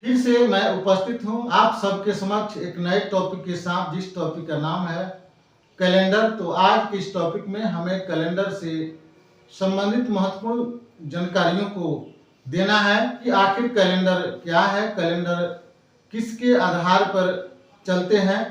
फिर से मैं उपस्थित हूँ आप सबके समक्ष एक नए टॉपिक के साथ, जिस टॉपिक का नाम है कैलेंडर। तो आज के इस टॉपिक में हमें कैलेंडर से संबंधित महत्वपूर्ण जानकारियों को देना है कि आखिर कैलेंडर क्या है, कैलेंडर किसके आधार पर चलते हैं,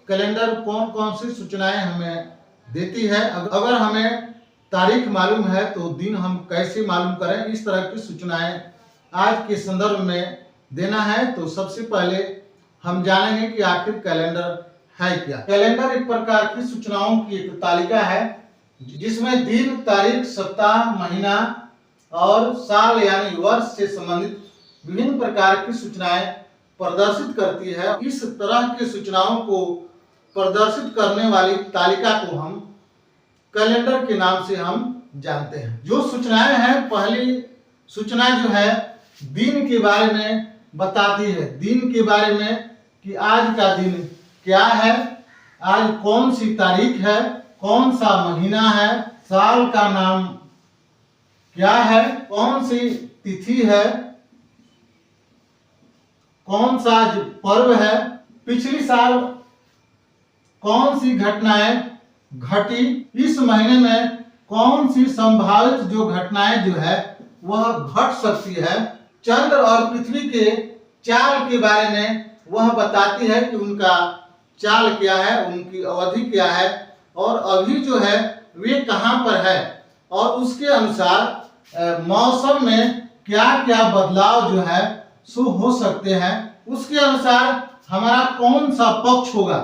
कैलेंडर कौन कौन सी सूचनाएं हमें देती है, अगर हमें तारीख मालूम है तो दिन हम कैसे मालूम करें, इस तरह की सूचनाएं आज के संदर्भ में देना है। तो सबसे पहले हम जानेंगे कि आखिर कैलेंडर है क्या। कैलेंडर एक प्रकार की सूचनाओं की एक तालिका है जिसमें दिन, तारीख, सप्ताह, महीना और साल यानी वर्ष से संबंधित विभिन्न प्रकार की सूचनाएं प्रदर्शित करती है। इस तरह की सूचनाओं को प्रदर्शित करने वाली तालिका को हम कैलेंडर के नाम से हम जानते हैं। जो सूचनाएं हैं, पहली सूचना जो है दिन के बारे में बताती है। दिन के बारे में कि आज का दिन क्या है, आज कौन सी तारीख है, कौन सा महीना है, साल का नाम क्या है, कौन सी तिथि है, कौन सा पर्व है, पिछली साल कौन सी घटनाएं घटी, इस महीने में कौन सी संभावित जो घटनाएं जो है वह घट सकती है। चंद्र और पृथ्वी के चाल के बारे में वह बताती है कि उनका चाल क्या है, उनकी अवधि क्या है और अभी जो है वे कहां पर है, और उसके अनुसार मौसम में क्या क्या बदलाव जो है सो हो सकते हैं। उसके अनुसार हमारा कौन सा पक्ष होगा।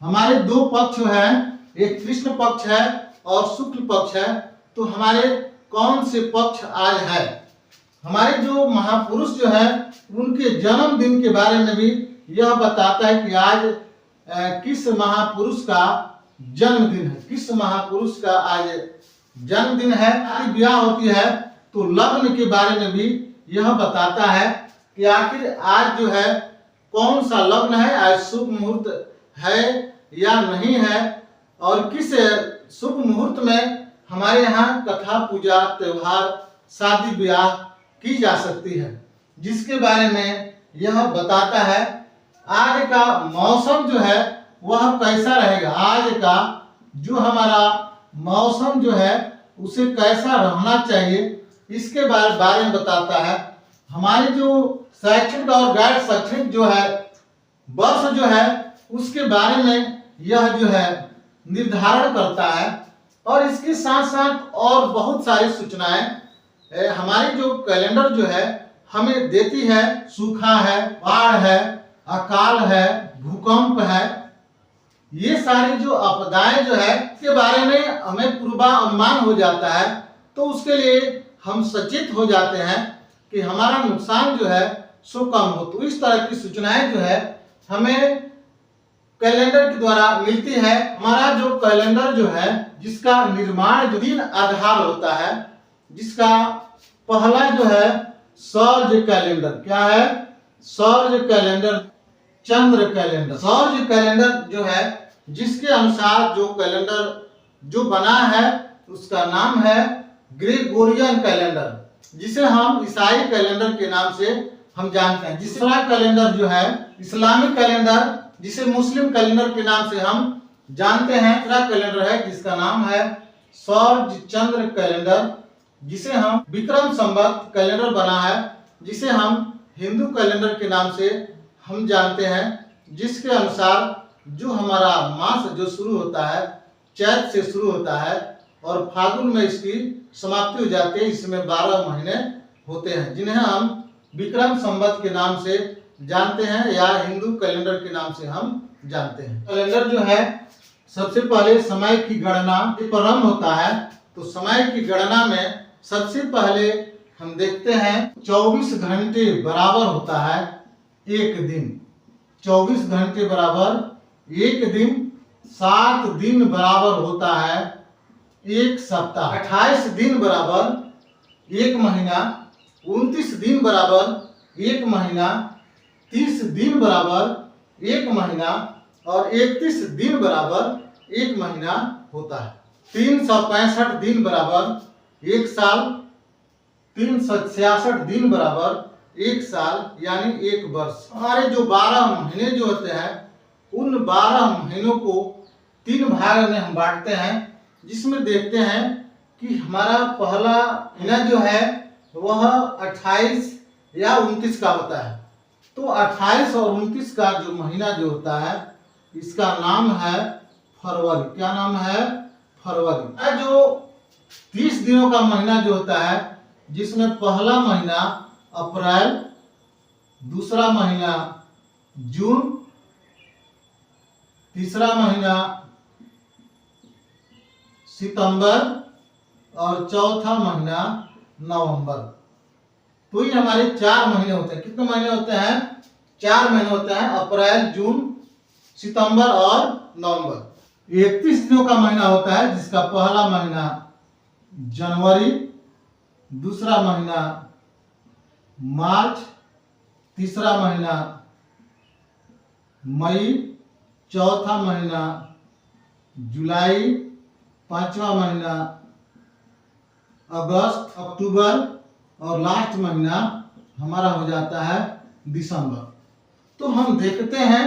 हमारे दो पक्ष हैं, एक कृष्ण पक्ष है और शुक्ल पक्ष है। तो हमारे कौन से पक्ष आज है। हमारे जो महापुरुष जो है उनके जन्मदिन के बारे में भी यह बताता है कि आज किस महापुरुष का जन्मदिन है, किस महापुरुष का आज जन्मदिन है। ब्याह होती है तो लग्न के बारे में भी यह बताता है कि आखिर आज जो है कौन सा लग्न है, आज शुभ मुहूर्त है या नहीं है, और किस शुभ मुहूर्त में हमारे यहाँ कथा, पूजा, त्योहार, शादी ब्याह की जा सकती है, जिसके बारे में यह बताता है। आज का मौसम जो है वह कैसा रहेगा, आज का जो हमारा मौसम जो है उसे कैसा रहना चाहिए, इसके बारे में बताता है। हमारे जो शैक्षणिक और गैर शैक्षणिक जो है वर्ष जो है उसके बारे में यह जो है निर्धारण करता है। और इसके साथ साथ और बहुत सारी सूचनाएं हमारी जो कैलेंडर जो है हमें देती है। सूखा है, बाढ़ है, अकाल है, भूकंप है, ये सारी जो आपदाएं जो है के बारे में हमें पूर्वानुमान हो जाता है। तो उसके लिए हम सचेत हो जाते हैं कि हमारा नुकसान जो है सो कम हो। तो इस तरह की सूचनाएं जो है हमें कैलेंडर के द्वारा मिलती है। हमारा जो कैलेंडर जो है जिसका निर्माण जो दिन आधार होता है, जिसका पहला जो है सौर कैलेंडर, क्या है, सौर कैलेंडर, चंद्र कैलेंडर। सौर कैलेंडर जो है जिसके अनुसार जो कैलेंडर जो बना है उसका नाम है ग्रेगोरियन कैलेंडर, जिसे हम ईसाई कैलेंडर के नाम से हम जानते हैं। दूसरा कैलेंडर जो है इस्लामिक कैलेंडर, जिसे मुस्लिम कैलेंडर के नाम से हम जानते हैं। तीसरा कैलेंडर है जिसका नाम है सौर चंद्र कैलेंडर, जिसे हम विक्रम संवत कैलेंडर बना है, जिसे हम हिंदू कैलेंडर के नाम से हम जानते हैं, जिसके अनुसार जो हमारा मास जो शुरू होता है चैत से शुरू होता है और फागुन में इसकी समाप्ति हो जाती है। इसमें 12 महीने होते हैं, जिन्हें हम विक्रम संवत के नाम से जानते हैं या हिंदू कैलेंडर के नाम से हम जानते हैं। कैलेंडर जो है सबसे पहले समय की गणना प्रारंभ होता है। तो समय की गणना में सबसे पहले हम देखते हैं 24 घंटे बराबर होता है एक दिन। 24 घंटे बराबर एक दिन। 7 दिन बराबर होता है एक सप्ताह। 28 दिन बराबर एक महीना। 29 दिन बराबर एक महीना। 30 दिन बराबर एक महीना और 31 दिन बराबर एक महीना होता है। 365 दिन बराबर एक साल। 366 दिन बराबर एक साल यानी एक वर्ष। हमारे जो 12 महीने जो होते हैं उन 12 महीनों को 3 भाग में हम बांटते हैं, जिसमें देखते हैं कि हमारा पहला महीना जो है वह 28 या 29 का होता है। तो 28 और 29 का जो महीना जो होता है इसका नाम है फरवरी। क्या नाम है? फरवरी। जो 30 दिनों का महीना जो होता है, जिसमें पहला महीना अप्रैल, दूसरा महीना जून, तीसरा महीना सितंबर और चौथा महीना नवंबर। तो ये हमारे 4 महीने होते हैं। कितने महीने होते हैं? 4 महीने होते हैं, अप्रैल, जून, सितंबर और नवंबर। 31 दिनों का महीना होता है, जिसका पहला महीना जनवरी, दूसरा महीना मार्च, तीसरा महीना मई, चौथा महीना जुलाई, पांचवा महीना अगस्त, अक्टूबर और लास्ट महीना हमारा हो जाता है दिसंबर। तो हम देखते हैं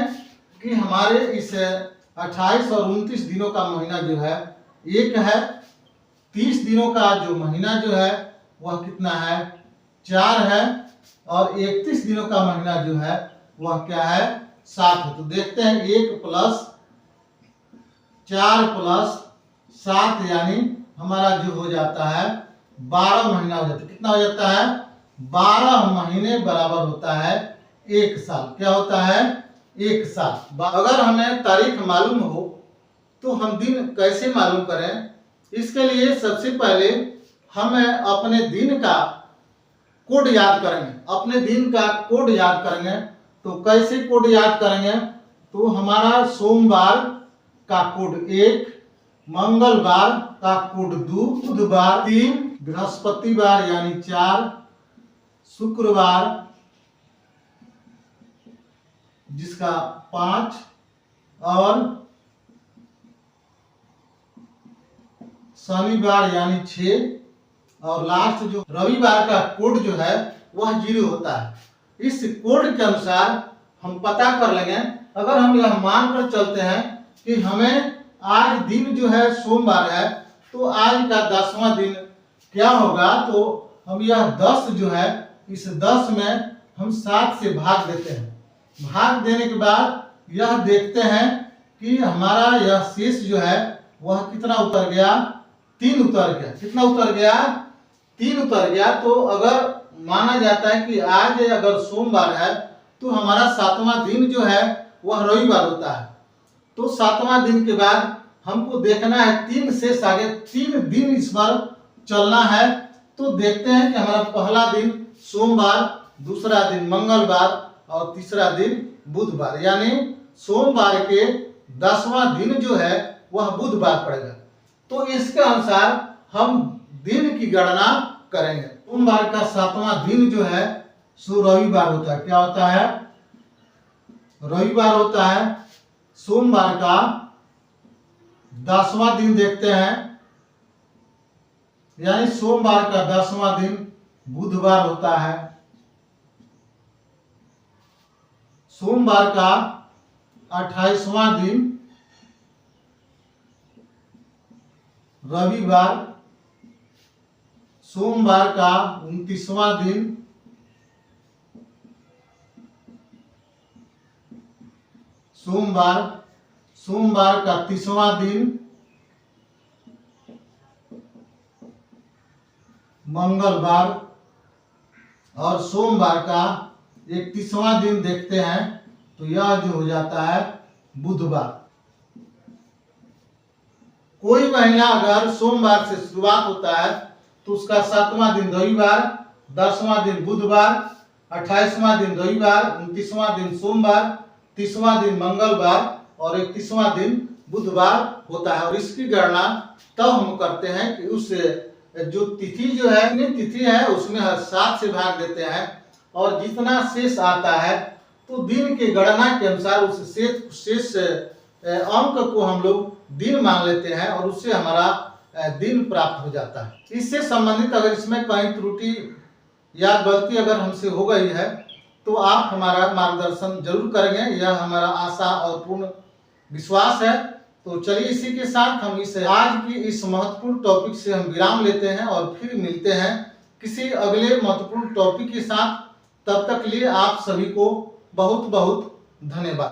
कि हमारे इस 28 और 29 दिनों का महीना जो है एक है, 30 दिनों का जो महीना जो है वह कितना है? 4 है, और 31 दिनों का महीना जो है वह क्या है? 7 है। तो देखते हैं 1 + 4 + 7 यानी हमारा जो हो जाता है 12 महीना हो जाता है। कितना हो जाता है? 12 महीने बराबर होता है 1 साल। क्या होता है? 1 साल। अगर हमें तारीख मालूम हो तो हम दिन कैसे मालूम करें? इसके लिए सबसे पहले हम अपने दिन का कोड याद करेंगे। अपने दिन का कोड याद करेंगे। तो कैसे कोड याद करेंगे? तो हमारा सोमवार का कोड 1, मंगलवार का कोड 2, बुधवार 3, बृहस्पतिवार यानी 4, शुक्रवार जिसका 5 और शनिवार यानी 6, और लास्ट जो रविवार का कोड जो है वह 0 होता है। इस कोड के अनुसार हम पता कर लेंगे। अगर हम यह मानकर चलते हैं कि हमें आज दिन जो है सोमवार है, तो आज का 10वां दिन क्या होगा? तो हम यह 10 जो है, इस 10 में हम 7 से भाग देते हैं। भाग देने के बाद यह देखते हैं कि हमारा यह शेष जो है वह कितना उतर गया? 3 उतर गया। कितना उतर गया? 3 उतर गया। तो अगर माना जाता है कि आज अगर सोमवार है तो हमारा 7वां दिन जो है वह रविवार होता है। तो 7वां दिन के बाद हमको देखना है 3 शेष आगे 3 दिन इस बार चलना है। तो देखते हैं कि हमारा पहला दिन सोमवार, दूसरा दिन मंगलवार और तीसरा दिन बुधवार, यानी सोमवार के 10वां दिन जो है वह बुधवार पड़ेगा। तो इसके अनुसार हम दिन की गणना करेंगे। सोमवार का 7वां दिन जो है सो रविवार होता है। क्या होता है? रविवार होता है। सोमवार का 10वां दिन देखते हैं, यानी सोमवार का 10वां दिन बुधवार होता है। सोमवार का 28वां दिन रविवार। सोमवार का 29वां दिन सोमवार। सोमवार का 30वां दिन मंगलवार, और सोमवार का 31वां दिन देखते हैं तो यह जो हो जाता है बुधवार। कोई महीना अगर सोमवार से शुरुआत होता है तो उसका 7वां दिन रविवार, 10वां दिन बुधवार, 28वां दिन रविवार, 29वां दिन सोमवार, 30वां दिन मंगलवार और 31वां दिन बुधवार होता है। और इसकी गणना तब हम करते हैं कि उस जो तिथि जो है, तिथि है उसमें 7 से भाग देते हैं, और जितना शेष आता है तो दिन की गणना के अनुसार उस शेष अंक को हम लोग दिन मान लेते हैं, और उससे हमारा दिन प्राप्त हो जाता है। इससे संबंधित अगर इसमें कहीं त्रुटि या गलती अगर हमसे हो गई है तो आप हमारा मार्गदर्शन जरूर करेंगे, यह हमारा आशा और पूर्ण विश्वास है। तो चलिए इसी के साथ हम आज की इस महत्वपूर्ण टॉपिक से हम विराम लेते हैं और फिर मिलते हैं किसी अगले महत्वपूर्ण टॉपिक के साथ। तब तक के लिए आप सभी को बहुत बहुत धन्यवाद।